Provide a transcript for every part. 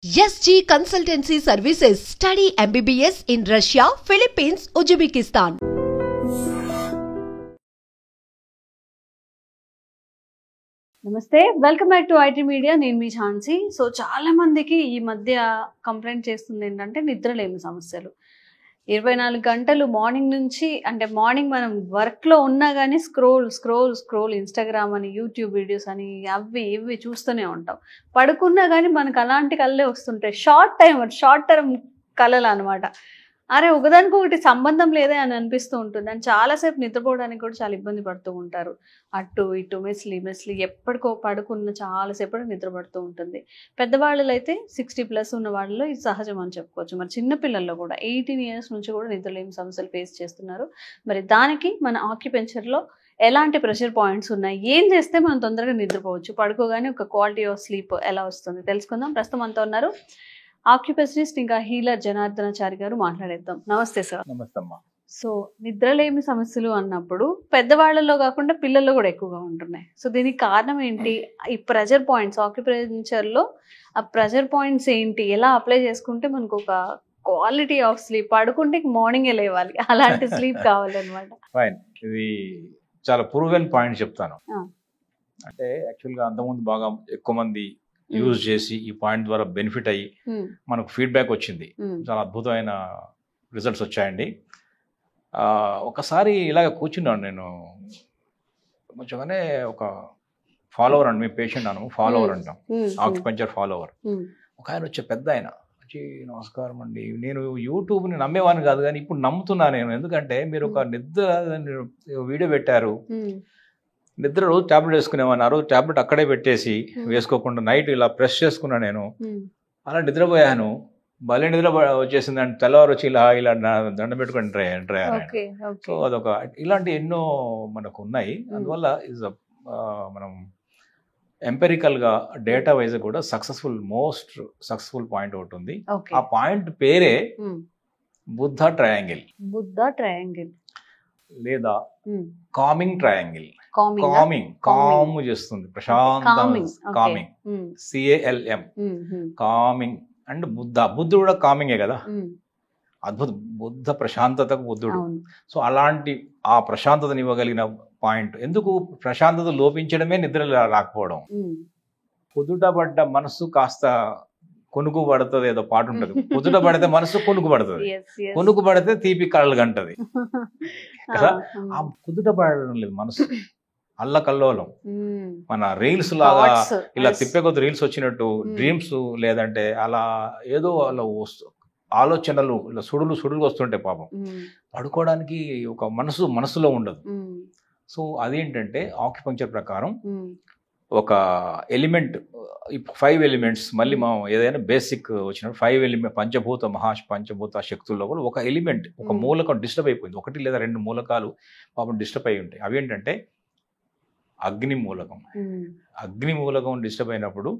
SG Consultancy Services. Study MBBS in Russia, Philippines, Uzbekistan. నమస్తే, welcome back to IT media. నేను మీ Jhansi. So చాలా మందికి ఈ మధ్య కంప్లైంట్ చేస్తుంది ఏంటంటే నిద్రలేమి సమస్యలు. 24 గంటలు మార్నింగ్ నుంచి, అంటే మార్నింగ్ మనం వర్క్లో ఉన్నా కానీ స్క్రోల్ ఇన్స్టాగ్రామ్ అని, యూట్యూబ్ వీడియోస్ అని, అవి ఇవి చూస్తూనే ఉంటాం. పడుకున్నా కానీ మనకు అలాంటి కళ్ళే వస్తుంటాయి. షార్ట్ టర్మ్ కళలు అనమాట. అరే ఒకదానికి ఒకటి సంబంధం లేదే అని అనిపిస్తూ ఉంటుంది. అండ్ చాలాసేపు నిద్రపోవడానికి కూడా చాలా ఇబ్బంది పడుతూ ఉంటారు. అటు ఇటు మెస్లీ ఎప్పటికో పడుకున్న చాలాసేపటి నిద్ర పడుతూ ఉంటుంది. పెద్దవాళ్ళు అయితే 60+ ఉన్న వాళ్ళలో ఇది సహజం అని చెప్పుకోవచ్చు. మరి చిన్నపిల్లల్లో కూడా 18 years నుంచి కూడా నిద్రలేమి సమస్యలు ఫేస్ చేస్తున్నారు. మరి దానికి మన ఆక్యుపెంచర్లో ఎలాంటి ప్రెషర్ పాయింట్స్ ఉన్నాయి, ఏం చేస్తే మనం తొందరగా నిద్రపోవచ్చు, పడుకోగానే ఒక క్వాలిటీ ఆఫ్ స్లీప్ ఎలా వస్తుంది తెలుసుకుందాం. ప్రస్తుతం అంతా ఉన్నారు ఆక్యుపెషనిస్ట్ ఇంకా హీలర్ జనార్దనాచారి గారు. మాట్లాడేద్దాం. నమస్తే సార్. నమస్తే అమ్మా. సో నిద్రలేమి సమస్యలు అన్నప్పుడు పెద్దవాళ్ళలో కాకుండా పిల్లల్లో కూడా ఎక్కువగా ఉంటున్నాయి. సో దీనికి కారణం ఏంటి? ఈ ప్రెషర్ పాయింట్స్ ఆక్యుపెంచర్లో ఆ ప్రెషర్ పాయింట్స్ ఏంటి, ఎలా అప్లై చేసుకుంటే మనకు ఒక క్వాలిటీ ఆఫ్ స్లీప్, పడుకుంటే మార్నింగే లేవాలి, అలాంటి స్లీప్ కావాలన్నమాట. ఫైన్, ఇది చాలా ప్రూవెన్ పాయింట్ చెప్తాను. అంటే యాక్చువల్గా అంతకుముందు బాగా ఎక్కువ మంది యూజ్ చేసి ఈ పాయింట్ ద్వారా బెనిఫిట్ అయ్యి మనకు ఫీడ్బ్యాక్ వచ్చింది. చాలా అద్భుతమైన రిజల్ట్స్ వచ్చాయండి. ఒకసారి ఇలాగ కూర్చున్నాను నేను, కొంచెంగానే ఒక ఫాలోవర్ అండి, మీ పేషెంట్ అను ఫాలోవర్ అంటాం, ఆక్యుపెంచర్ ఫాలోవర్. ఒక ఆయన వచ్చే పెద్ద ఆయన వచ్చి, నమస్కారం అండి, నేను యూట్యూబ్ని నమ్మేవాడిని కాదు కానీ ఇప్పుడు నమ్ముతున్నా నేను. ఎందుకంటే మీరు ఒక నిద్ర వీడియో పెట్టారు, నిద్ర రోజు ట్యాబ్లెట్ వేసుకునేవాడిని, ఆ రోజు ట్యాబ్లెట్ అక్కడే పెట్టేసి వేసుకోకుండా నైట్ ఇలా ప్రెస్ చేసుకున్నా నేను, అలా నిద్రపోయాను. భలే నిద్ర వచ్చేసింది. అంటే తెల్లవారు వచ్చి ఇలా దండం పెట్టుకుని ఎంటర్ అయ్యాను. సో అదొక ఇలాంటి ఎన్నో మనకు ఉన్నాయి. అందువల్ల మనం ఎంపెరికల్గా డేటా వైజ్ కూడా మోస్ట్ సక్సెస్ఫుల్ పాయింట్ ఒకటి ఉంది. ఆ పాయింట్ పేరే బుద్ధ ట్రయాంగిల్ లేదా కామింగ్ ట్రయాంగిల్. కామ్ చేస్తుంది, ప్రశాంతం, కామింగ్, CALM, కామింగ్. అండ్ బుద్ధుడు కూడా కామింగే కదా, బుద్ధ ప్రశాంతతకు బుద్ధుడు. సో అలాంటి ఆ ప్రశాంతతని ఇవ్వగలిగిన పాయింట్. ఎందుకు ప్రశాంతత లోపించడమే నిద్ర రాకపోవడం. పొద్దుట పడ్డ మనసు కాస్త కొనుకు పడుతుంది, ఏదో పాట ఉంటుంది, పొద్దుట పడితే మనసు కొనుకు పడుతుంది, కొనుకు పడితే తీపి కళ్ళు గంటది కదా. ఆ పొద్దుట పడడం లేదు మనసు, అల్లకల్లోలం. మన రీల్స్ లాగా ఇలా తిప్పే కొద్ది రీల్స్ వచ్చినట్టు డ్రీమ్స్, లేదంటే అలా ఏదో అలా ఆలోచనలు ఇలా సుడులు వస్తుంటాయి పాపం. పడుకోవడానికి ఒక మనసులో ఉండదు. సో అదేంటంటే ఆక్యుపంక్చర్ ప్రకారం ఒక ఎలిమెంట్, 5 ఎలిమెంట్స్, మళ్ళీ మనం ఏదైనా బేసిక్ వచ్చినప్పుడు 5 ఎలిమెంట్, పంచభూత శక్తుల్లో కూడా ఒక ఎలిమెంట్, ఒక మూలకం డిస్టర్బ్ అయిపోయింది. 1 లేదా 2 మూలకాలు పాపం డిస్టర్బ్ అయి ఉంటాయి. అవి ఏంటంటే అగ్ని మూలకం డిస్టర్బ్ అయినప్పుడు,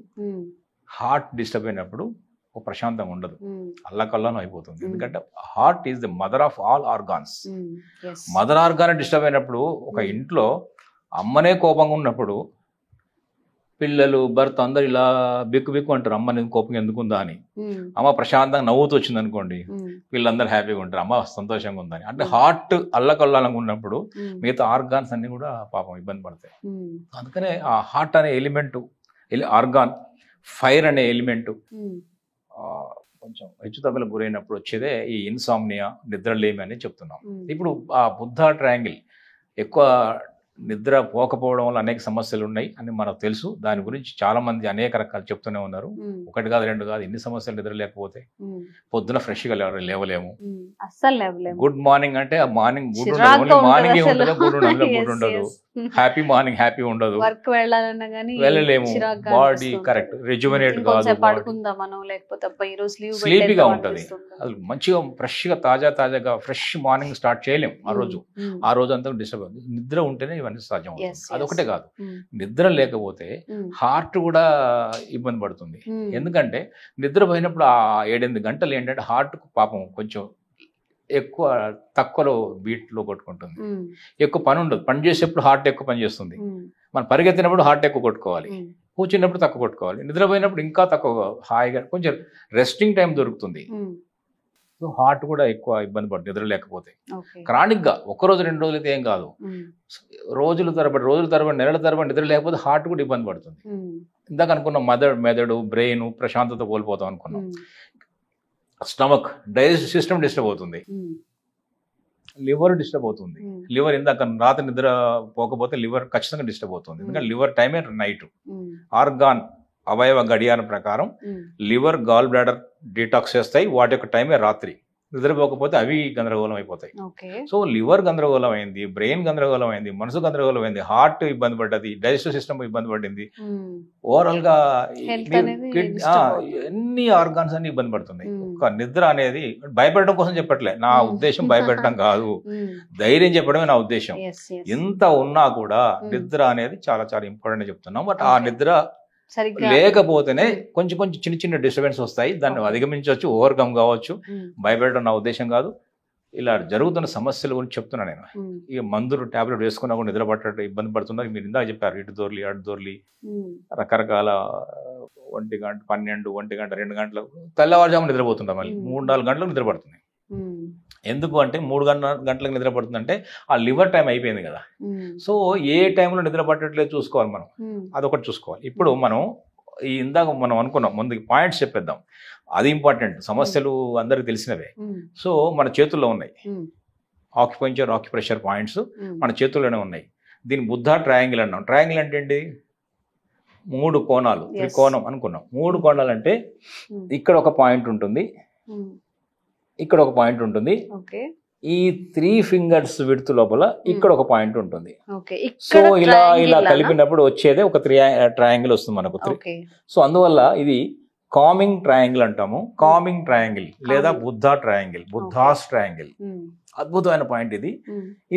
హార్ట్ డిస్టర్బ్ అయినప్పుడు ఒక ప్రశాంతంగా ఉండదు, అల్లకల్లం అయిపోతుంది. ఎందుకంటే heart is the mother of all organs. Mother organ disturb అయినప్పుడు, ఒక ఇంట్లో అమ్మనే కోపంగా ఉన్నప్పుడు పిల్లలు, భర్త అందరు ఇలా బిక్కు అంటారు, అమ్మ నేను కోపం ఎందుకుందా అని. అమ్మ ప్రశాంతంగా నవ్వుతూ వచ్చింది అనుకోండి, వీళ్ళందరూ హ్యాపీగా ఉంటారు, అమ్మ సంతోషంగా ఉందని. అంటే హార్ట్ అల్లకల్లాలంగా ఉన్నప్పుడు మిగతా ఆర్గాన్స్ అన్ని కూడా పాపం ఇబ్బంది పడతాయి. అందుకనే ఆ హార్ట్ అనే ఎలిమెంట్, ఆర్గాన్, ఫైర్ అనే ఎలిమెంట్ కొంచెం హెచ్చుతగ్గులకు గురైనప్పుడు వచ్చేదే ఈ ఇన్సామ్నియా, నిద్రలేమి అని చెప్తున్నాం. ఇప్పుడు ఆ బుద్ధ ట్రయాంగిల్, ఎక్కువ నిద్ర పోకపోవడం వల్ల అనేక సమస్యలు ఉన్నాయి అని మనకు తెలుసు. దాని గురించి చాలా మంది అనేక రకాలు చెప్తూనే ఉన్నారు. 1 కాదు 2 కాదు, ఎన్ని సమస్యలు నిద్ర లేకపోతే. పొద్దున ఫ్రెష్గా లేవలేము, గుడ్ మార్నింగ్ అంటే ఆ మార్నింగ్ గుడ్ ఉండదు, ఓన్లీ మార్నింగే ఉంటుంది, గుడ్ ఉండదు, హ్యాపీ మార్నింగ్ హ్యాపీ ఉండదు, వెళ్ళలేము, బాడీ కరెక్ట్ రిజువనేట్ కాదు, స్లీపీగా ఉంటుంది. అది మంచిగా ఫ్రెష్గా తాజాగా ఫ్రెష్ మార్నింగ్ స్టార్ట్ చేయలేము. ఆ రోజు అంతా డిస్టర్బ్ అవుతుంది. నిద్ర ఉంటేనే ఇవన్నీ సాధ్యం అవుతుంది. అదొకటే కాదు, నిద్ర లేకపోతే హార్ట్ కూడా ఇబ్బంది పడుతుంది. ఎందుకంటే నిద్ర పోయినప్పుడు ఆ 7-8 గంటలు ఏంటంటే హార్ట్ పాపం కొంచెం ఎక్కువ తక్కువలో బీట్లో కొట్టుకుంటుంది, ఎక్కువ పని ఉండదు. పని చేసేప్పుడు హార్ట్ ఎక్కువ పని చేస్తుంది, మనం పరిగెత్తినప్పుడు హార్ట్ ఎక్కువ కొట్టుకోవాలి. కూర్చున్నప్పుడు తక్కువ కొట్టుకోవాలి, నిద్రపోయినప్పుడు ఇంకా తక్కువ, హాయిగా కొంచెం రెస్టింగ్ టైం దొరుకుతుంది. సో హార్ట్ కూడా ఎక్కువ ఇబ్బంది పడుతుంది నిద్ర లేకపోతే. క్రానిక్గా ఒక్కరోజు 2 రోజులు అయితే ఏం కాదు, రోజుల తరబడి నెలల తరబడి నిద్ర లేకపోతే హార్ట్ కూడా ఇబ్బంది పడుతుంది. ఇందాక అనుకున్నాం మెదడు బ్రెయిన్ ప్రశాంతత కోల్పోతాం అనుకున్నాం. స్టమక్ డైజెస్టివ్ సిస్టమ్ డిస్టర్బ్ అవుతుంది, లివర్ డిస్టర్బ్ అవుతుంది. లివర్ ఇందాక రాత్రి నిద్ర పోకపోతే లివర్ ఖచ్చితంగా డిస్టర్బ్ అవుతుంది, ఎందుకంటే లివర్ టైమే నైట్. ఆర్గాన్ అవయవ గడియారం ప్రకారం లివర్ గాల్ బ్లాడర్ డీటాక్స్ చేస్తాయి, వాటి యొక్క టైమే రాత్రి. నిద్రపోకపోతే అవి గందరగోళం అయిపోతాయి. సో లివర్ గందరగోళం అయింది, బ్రెయిన్ గందరగోళం అయింది, మనసు గందరగోళం అయింది, హార్ట్ ఇబ్బంది పడ్డది, డైజెస్టివ్ సిస్టమ్ ఇబ్బంది పడింది, ఓవరాల్ గా అన్ని ఆర్గాన్స్ అన్ని ఇబ్బంది పడుతున్నాయి. ఒక నిద్ర అనేది భయపెట్టడం కోసం చెప్పట్లే, నా ఉద్దేశం భయపెట్టడం కాదు, ధైర్యం చెప్పడమే నా ఉద్దేశం. ఎంత ఉన్నా కూడా నిద్ర అనేది చాలా చాలా ఇంపార్టెంట్ చెప్తున్నాం. బట్ ఆ నిద్ర లేకపోతేనే కొంచెం చిన్న చిన్న డిస్టర్బెన్స్ వస్తాయి, దాన్ని అధిగమించవచ్చు, ఓవర్కమ్ కావచ్చు. భయపెట్టడం నా ఉద్దేశం కాదు. ఇలా జరుగుతున్న సమస్యల గురించి చెప్తున్నా నేను. ఇక మందులు టాబ్లెట్ వేసుకున్నా కూడా నిద్ర పట్టడం ఇబ్బంది పడుతున్నారు. మీరు ఇందాక చెప్పారు ఇటు దొర్లి అటు దొర్లి రకరకాల 1 గంట 12 1 గంట 2 గంటలు తెల్లవారుజాము నిద్రపోతుంటాం, మళ్ళీ 3-4 గంటలకు నిద్ర పడుతుంది. ఎందుకు అంటే 3 గంటలకు నిద్ర పడుతుందంటే ఆ లివర్ టైం అయిపోయింది కదా. సో ఏ టైంలో నిద్ర పట్టట్లేదు చూసుకోవాలి మనం, అదొకటి చూసుకోవాలి. ఇప్పుడు మనం ఇందాక మనం అనుకున్నాం, ముందుకి పాయింట్స్ చెప్పేద్దాం, అది ఇంపార్టెంట్. సమస్యలు అందరికి తెలిసినవే, సో మన చేతుల్లో ఉన్నాయి. ఆక్యుపంక్చర్ ఆక్యుప్రెషర్ పాయింట్స్ మన చేతుల్లోనే ఉన్నాయి. దీని బుద్ధ ట్రయాంగిల్ అన్నాం. ట్రయాంగిల్ అంటే ఏంటి? 3 కోణాలు, త్రికోణం అనుకున్నాం. 3 కోణాలు అంటే ఇక్కడ ఒక పాయింట్ ఉంటుంది, ఇక్కడ ఒక పాయింట్ ఉంటుంది, ఈ 3 ఫింగర్స్ విడ్త్ లోపల ఇక్కడ ఒక పాయింట్ ఉంటుంది. సో ఇలా కలిపినప్పుడు వచ్చేదే ఒక ట్రయాంగిల్ వస్తుంది మనకు. సో అందువల్ల ఇది కామింగ్ ట్రయాంగిల్ అంటాము. కామింగ్ ట్రయాంగిల్ లేదా బుద్ధ ట్రయాంగిల్, బుద్ధాస్ ట్రయాంగిల్. అద్భుతమైన పాయింట్ ఇది.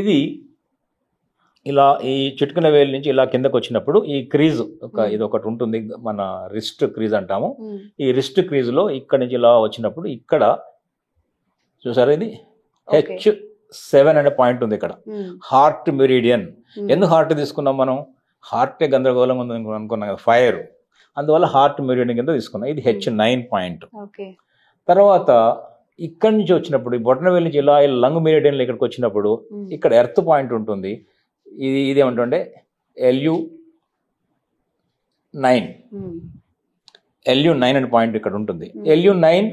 ఇది ఇలా ఈ చిటికెన వేలు నుంచి ఇలా కిందకు వచ్చినప్పుడు ఈ క్రీజ్ ఇది ఒకటి ఉంటుంది, మన రిస్ట్ క్రీజ్ అంటాము. ఈ రిస్ట్ క్రీజ్ లో ఇక్కడ నుంచి ఇలా వచ్చినప్పుడు ఇక్కడ చూసారా, ఇది H7 అనే పాయింట్ ఉంది ఇక్కడ. Heart meridian. ఎందుకు హార్ట్ తీసుకున్నాం మనం? హార్టే గందరగోళం ఉంది అనుకున్నాం కదా, ఫైర్. అందువల్ల హార్ట్ మెరిడియన్ కింద తీసుకున్నాం. ఇది H9 పాయింట్. తర్వాత ఇక్కడి నుంచి వచ్చినప్పుడు ఈ బొటనవేలు నుంచి ఇలా లంగ్ మెరిడియన్ ఇక్కడికి వచ్చినప్పుడు ఇక్కడ ఎర్త్ పాయింట్ ఉంటుంది. ఇది ఏమంటుండే LU9 అనే పాయింట్ ఇక్కడ ఉంటుంది. LU9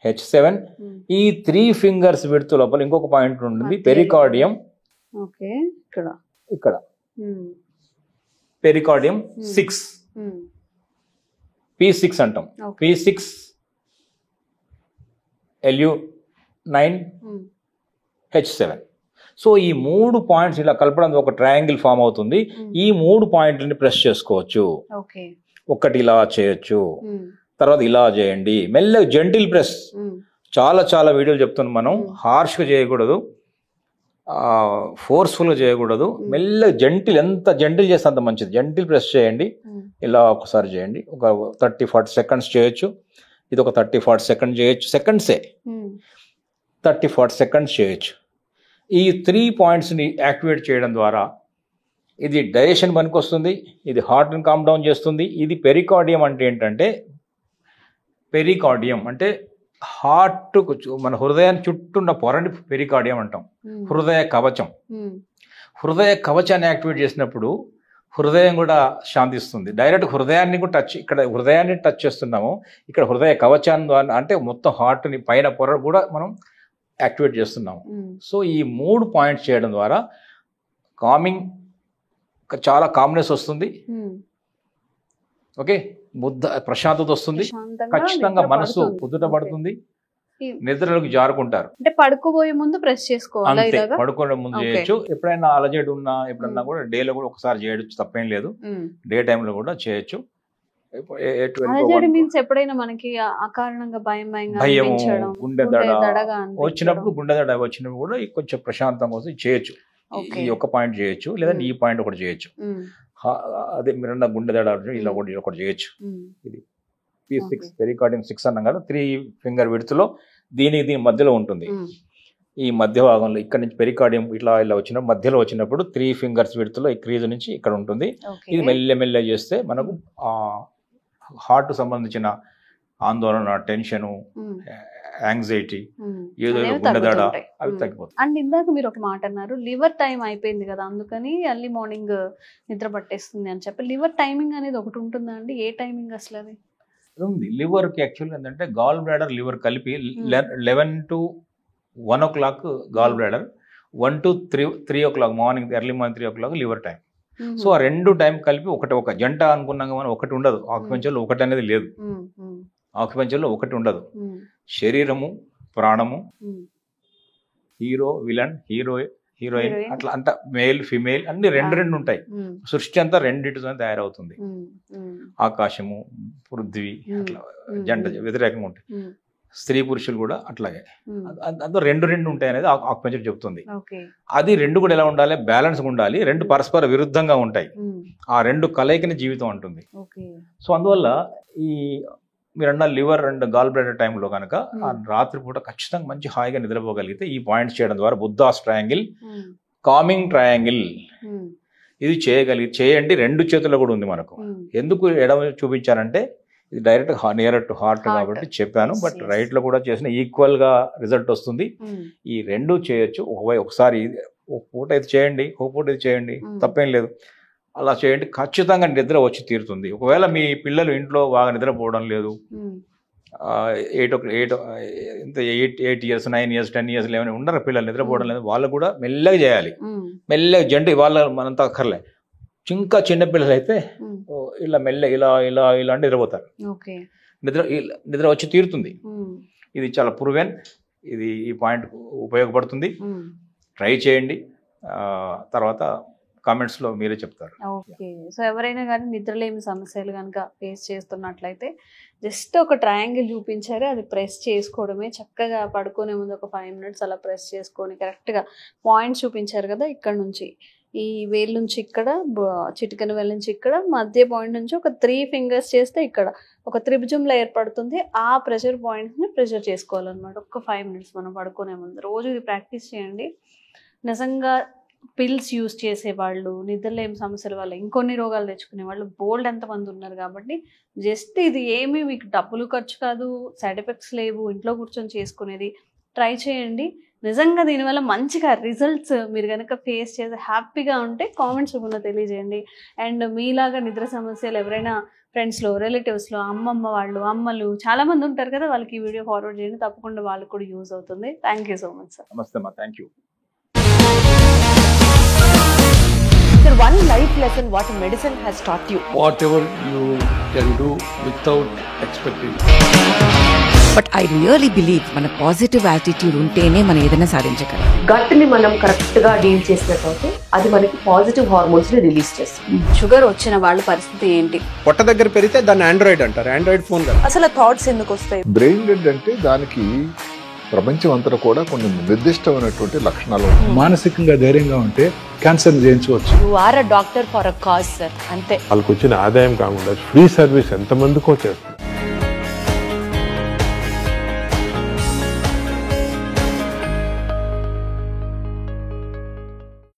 H7. ఈ 3 ఫింగర్స్ విడ్త్ లోపల ఇంకొక పాయింట్ ఉంటుంది, పెరికార్డియం. ఇక్కడ పెరికార్డియం 6, P6 అంటాం. P6 LU9 H7. సో ఈ 3 పాయింట్స్ ఇలా కలపడం ఒక ట్రయాంగిల్ ఫామ్ అవుతుంది. ఈ 3 పాయింట్లని ప్రెస్ చేసుకోవచ్చు. ఒకటి ఇలా చేయొచ్చు, తర్వాత ఇలా చేయండి, మెల్లగా జెంటిల్ ప్రెస్. చాలా వీడియోలు చెప్తున్నాం మనం, హార్ష్గా చేయకూడదు, ఫోర్స్ఫుల్గా చేయకూడదు, మెల్లగా జెంటిల్, ఎంత జెంటిల్ చేస్తే అంత మంచిది. జెంటిల్ ప్రెస్ చేయండి, ఇలా ఒకసారి చేయండి, ఒక 30-40 సెకండ్స్ చేయొచ్చు. ఇది ఒక 30-40 సెకండ్ చేయొచ్చు, సెకండ్సే 30-40 సెకండ్స్ చేయొచ్చు. ఈ 3 పాయింట్స్ని యాక్టివేట్ చేయడం ద్వారా ఇది డైజెషన్ పనికి వస్తుంది, ఇది హార్ట్ని కామ్ డౌన్ చేస్తుంది. ఇది పెరికార్డియం అంటే ఏంటంటే, పెరికార్డియం అంటే హార్ట్ మన హృదయాన్ని చుట్టూన్న పొరని పెరికార్డియం అంటాం. హృదయ కవచం. హృదయ కవచాన్ని యాక్టివేట్ చేసినప్పుడు హృదయం కూడా శాంతిస్తుంది. డైరెక్ట్ హృదయాన్ని కూడా ఇక్కడ హృదయాన్ని టచ్ చేస్తున్నాము, ఇక్కడ హృదయ కవచాన్ని ద్వారా అంటే మొత్తం హార్ట్ని పైన పొర కూడా మనం యాక్టివేట్ చేస్తున్నాము. సో ఈ 3 పాయింట్స్ చేయడం ద్వారా కామింగ్, చాలా కామ్నెస్ వస్తుంది. ఓకే, బుద్ధ ప్రశాంతత వస్తుంది, ఖచ్చితంగా మనసు కుదుట పడుతుంది, నిద్రలోకి జారుకుంటారు. అంటే పడుకోబోయే ముందు ప్రెస్ చేసుకోవాలి, పడుకోవడం ముందు చేయొచ్చు. ఎప్పుడైనా అలజడి ఉన్నా ఎప్పుడన్నా కూడా డేలో కూడా ఒకసారి చేయొచ్చు, తప్పేం లేదు. డే టైంలో కూడా చేయొచ్చు. ఎప్పుడైనా మనకి అకారణంగా భయం, గుండె దడ వచ్చినప్పుడు కూడా కొంచెం ప్రశాంతంగా వస్తుంది, చేయొచ్చు. ఈ ఒక పాయింట్ చేయొచ్చు, లేదా ఈ పాయింట్ ఒకటి చేయొచ్చు. అదే మీరన్న గుండె దడ ఇలా ఒకటి చేయొచ్చు. ఇది P6 పెరికార్డియం 6 అన్నాం కదా, 3 ఫింగర్ విడ్త్ లో దీని మధ్యలో ఉంటుంది. ఈ మధ్య భాగంలో ఇక్కడ నుంచి పెరికార్డియం ఇట్లా ఇలా వచ్చినప్పుడు మధ్యలో వచ్చినప్పుడు 3 ఫింగర్స్ విడుతులో ఈ క్రీజ్ నుంచి ఇక్కడ ఉంటుంది. ఇది మెల్లె చేస్తే మనకు హార్ట్ సంబంధించిన ఆందోళన, టెన్షను, యాంగ్జైటీ, ఏదో గుండెదడ అవి తగ్గిపోతాయి. అండ్ ఇందాక మీరు ఒక మాట అన్నారు, లివర్ టైం అయిపోయింది కదా అందుకని ఎర్లీ మార్నింగ్ నిద్ర పట్టేస్తుంది అని చెప్పి. లివర్ టైమింగ్ అనేది ఒకటి ఉంటుందా అండి? ఏ టైమింగ్ అసలు అది ఉంది? లివర్కి యాక్చువల్గా ఏంటంటే గాల్ బ్లాడర్ లివర్ కలిపి 11 to 1 o'clock gall bladder, 1 to 3 o'clock morning, early morning 3 o'clock liver time. So ఆ 2 టైం కలిపి ఒక జంట అనుకున్నాం మనం, ఒకటి ఉండదు. ఆక్యుపెన్చర్లో ఒకటి అనేది లేదు. ఆక్యుపెన్చర్లో ఒకటి ఉండదు. శరీరము, ప్రాణము, హీరో, విలన్, హీరోయిన్, అట్లా అంతా మేల్ ఫిమేల్ అన్ని రెండు ఉంటాయి. సృష్టి అంతా రెండింటితో తయారవుతుంది. ఆకాశము, పృథ్వీ అట్లా జంట వ్యతిరేకంగా ఉంటాయి. స్త్రీ పురుషులు కూడా అట్లాగే అందులో రెండు ఉంటాయి అనేది ఆక్యుపెన్చర్ చెప్తుంది. అది రెండు కూడా ఎలా ఉండాలి? బ్యాలెన్స్ ఉండాలి. రెండు పరస్పర విరుద్ధంగా ఉంటాయి. ఆ రెండు కలయికని జీవితం అంటుంది. సో అందువల్ల ఈ మీరన్న లివర్ అండ్ గాల్ బ్లాడర్ టైంలో కనుక ఆ రాత్రిపూట ఖచ్చితంగా మంచి హాయిగా నిద్రపోగలిగితే ఈ పాయింట్స్ చేయడం ద్వారా బుద్ధాస్ ట్రయాంగిల్, కామింగ్ ట్రయాంగిల్ ఇది చేయండి. 2 చేతుల్లో కూడా ఉంది మనకు. ఎందుకు ఎడమ చూపించారంటే ఇది డైరెక్ట్ నియర్ టు హార్ట్ కాబట్టి చెప్పాను. బట్ రైట్ లో కూడా చేసిన ఈక్వల్ గా రిజల్ట్ వస్తుంది. ఈ 2 చేయొచ్చు. ఒకసారి ఒక పూట ఇది చేయండి, ఒక పూట ఇది చేయండి, తప్పేం లేదు. అలా చేయండి, ఖచ్చితంగా నిద్ర వచ్చి తీరుతుంది. ఒకవేళ మీ పిల్లలు ఇంట్లో బాగా నిద్రపోవడం లేదు, 8 years 9 years 10 years 11 ఉండరు పిల్లలు, నిద్రపోవడం లేదు, వాళ్ళు కూడా మెల్లగా చేయాలి. మెల్లగా జంట వాళ్ళ మనంతా అక్కర్లే. ఇంకా చిన్న పిల్లలు అయితే ఇలా మెల్ల ఇలా అంటే నిద్రపోతారు. నిద్ర వచ్చి తీరుతుంది. ఇది చాలా ప్రూవెన్. ఇది ఈ పాయింట్ ఉపయోగపడుతుంది. ట్రై చేయండి. తర్వాత కామెంట్స్లో మీరే చెప్తారు. ఓకే. సో ఎవరైనా కానీ నిద్రలేమి సమస్యలు కనుక ఫేస్ చేస్తున్నట్లయితే జస్ట్ ఒక ట్రయాంగిల్ చూపించారు, అది ప్రెస్ చేసుకోవడమే. చక్కగా పడుకునే ముందు ఒక 5 minutes అలా ప్రెస్ చేసుకొని కరెక్ట్గా పాయింట్స్ చూపించారు కదా, ఇక్కడ నుంచి ఈ వేలు నుంచి ఇక్కడ, చిటికెన వేలు నుంచి ఇక్కడ, మధ్య పాయింట్ నుంచి ఒక 3 fingers చేస్తే ఇక్కడ ఒక త్రిభుజంలో ఏర్పడుతుంది. ఆ ప్రెషర్ పాయింట్స్ని ప్రెషర్ చేసుకోవాలన్నమాట. ఒక 5 minutes మనం పడుకునే ముందు. రోజు ఇది ప్రాక్టీస్ చేయండి. నిజంగా పిల్స్ యూజ్ చేసేవాళ్ళు, నిద్రలేమి సమస్యల వల్ల ఇంకొన్ని రోగాలు తెచ్చుకునే వాళ్ళు బోల్డ్ ఎంతమంది ఉన్నారు. కాబట్టి జస్ట్ ఇది ఏమీ మీకు డబ్బులు ఖర్చు కాదు, సైడ్ ఎఫెక్ట్స్ లేవు, ఇంట్లో కూర్చొని చేసుకునేది. ట్రై చేయండి. నిజంగా దీనివల్ల మంచిగా రిజల్ట్స్ మీరు కనుక ఫేస్ చేసి హ్యాపీగా ఉంటే కామెంట్స్ రూపంలో తెలియజేయండి. అండ్ మీలాగా నిద్ర సమస్యలు ఎవరైనా ఫ్రెండ్స్లో, రిలేటివ్స్లో, అమ్మలు, అమ్మలు చాలామంది ఉంటారు కదా, వాళ్ళకి ఈ వీడియో ఫార్వర్డ్ చేయండి. తప్పకుండా వాళ్ళకి కూడా యూజ్ అవుతుంది. Thank you so much sir. నమస్తే అమ్మా. Thank you. Sir, one life lesson what medicine has taught you. Whatever you can do without expecting. But I really believe మన పాజిటివ్ యాటిట్యూడ్ ఉంటేనే మనం ఏదైనా సాధించగలం. గట్ ని మనం కరెక్ట్ గా డీల్ చేసినట్లయితే అది మనకి పాజిటివ్ హార్మోన్స్ ని రిలీజ్ చేస్తుంది. షుగర్ వచ్చిన వాళ్ళ పరిస్థితి ఏంటి? పొట్ట దగ్గర పెరిగితే దాన్ని ఆండ్రాయిడ్ అంటారు. ఆండ్రాయిడ్ ఫోన్ కదా. అసలు థాట్స్ ఎందుకు వస్తాయి? బ్రెయిన్ డెడ్ అంటే దానికి ప్రపంచం అంతా కూడా కొన్ని నిర్దిష్టమైనటువంటి లక్షణాలు. మానసికంగా ధైర్యంగా ఉంటే క్యాన్సర్ జయించవచ్చు. You are a doctor for a cause, sir. అంతే. వాళ్ళకు వచ్చిన ఆదాయం కాకుండా ఫ్రీ సర్వీస్ ఎంతమందికో చేస్తారు.